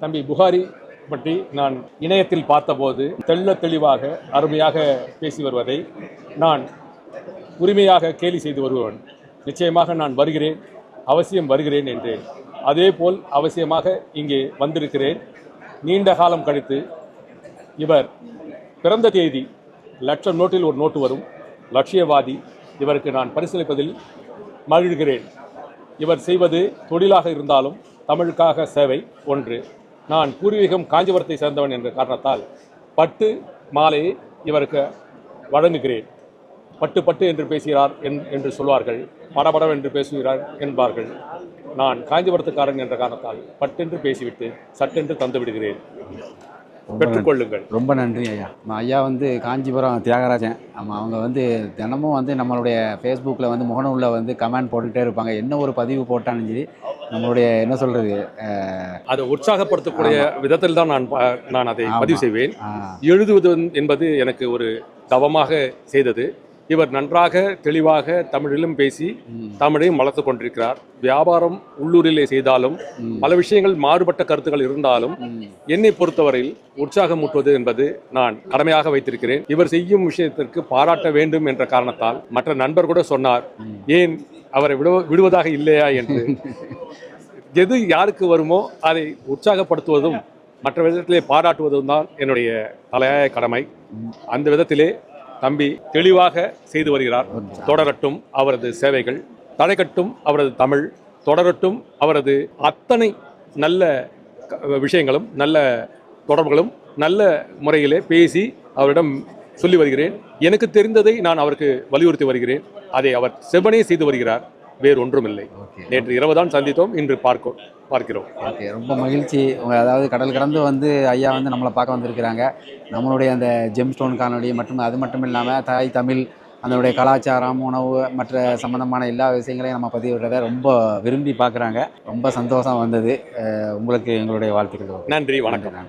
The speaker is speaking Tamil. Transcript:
தம்பி புகாரி பற்றி நான் இணையத்தில் பார்த்தபோது தெளிவாக அருமையாக பேசி வருவதை நான் உரிமையாக கேலி செய்து வருவன். நிச்சயமாக நான் வருகிறேன், அவசியம் வருகிறேன் என்றேன். அதேபோல் அவசியமாக இங்கே வந்திருக்கிறேன். நீண்ட காலம் கழித்து இவர் பிறந்த தேதி லட்சம் நோட்டில் ஒரு நோட்டு வரும், லட்சியவாதி. இவருக்கு நான் பரிசீலிப்பதில் மகிழ்கிறேன். இவர் செய்வது தொழிலாக இருந்தாலும் தமிழுக்காக சேவை ஒன்று. நான் பூர்வீகம் காஞ்சிபுரத்தை சேர்ந்தவன் என்ற காரணத்தால் பட்டு மாலையை இவருக்கு வழங்குகிறேன். பட்டு பட்டு என்று பேசுகிறார் என்று சொல்வார்கள், படபடம் என்று பேசுகிறார் என்பார்கள். நான் காஞ்சிபுரத்துக்காரன் என்ற காரணத்தால் பட்டென்று பேசிவிட்டு சட்டென்று தந்து விடுகிறேன். பெற்றுக்கொள்ளுங்கள். ரொம்ப நன்றி ஐயா. ஐயா காஞ்சிபுரம் தியாகராஜன். அவங்க தினமும் நம்மளுடைய ஃபேஸ்புக்கில் முகநூலில் கமெண்ட் போட்டுக்கிட்டே இருப்பாங்க. என்ன ஒரு பதிவு போட்டாலும் சரி நம்மளுடைய என்ன சொல்கிறது, அதை உற்சாகப்படுத்தக்கூடிய விதத்தில் தான் நான் அதை பதிவு செய்வேன். எழுதுவது என்பது எனக்கு ஒரு தவமாக செய்தது. இவர் நன்றாக தெளிவாக தமிழிலும் பேசி தமிழையும் வளர்த்து கொண்டிருக்கிறார். வியாபாரம் உள்ளூரிலே செய்தாலும் பல விஷயங்கள் மாறுபட்ட கருத்துக்கள் இருந்தாலும் என்னை பொறுத்தவரையில் உற்சாகமூட்டுவது என்பது நான் கடமையாக வைத்திருக்கிறேன். இவர் செய்யும் விஷயத்திற்கு பாராட்ட வேண்டும் என்ற காரணத்தால் மற்ற நண்பர் கூட சொன்னார், ஏன் அவரை விடுவதாக இல்லையா என்று. எது யாருக்கு வருமோ அதை உற்சாகப்படுத்துவதும் மற்ற விதத்திலே பாராட்டுவதும் தான் என்னுடைய தலையாய கடமை. அந்த விதத்திலே தம்பி தெளிவாக செய்து வருகிறார். தொடரட்டும் அவரது சேவைகள், தடைக்கட்டும் அவரது தமிழ், தொடரட்டும் அவரது அத்தனை நல்ல விஷயங்களும் நல்ல தொடர்புகளும் நல்ல முறையிலே பேசி அவரிடம் சொல்லி வருகிறேன். எனக்கு தெரிந்ததை நான் அவருக்கு வலியுறுத்தி வருகிறேன். அதை அவர் செவ்வனே செய்து வருகிறார், வேறு ஒன்றுமில்லை. நேற்று இரவு தான் சந்தித்தோம், இன்று பார்க்கிறோம். ஓகே, ரொம்ப மகிழ்ச்சி. அதாவது கடல் கடந்து ஐயா நம்மளை பார்க்க வந்திருக்கிறாங்க. நம்மளுடைய அந்த ஜெம் ஸ்டோன் காணொலி மற்றும் அது மட்டும் இல்லாமல் தாய் தமிழ், அதனுடைய கலாச்சாரம், உணவு மற்ற சம்பந்தமான எல்லா விஷயங்களையும் நம்ம பதிவிடுறதை ரொம்ப விரும்பி பார்க்குறாங்க. ரொம்ப சந்தோஷம் வந்தது. உங்களுக்கு எங்களுடைய வாழ்த்துக்கள். நன்றி, வணக்கம்.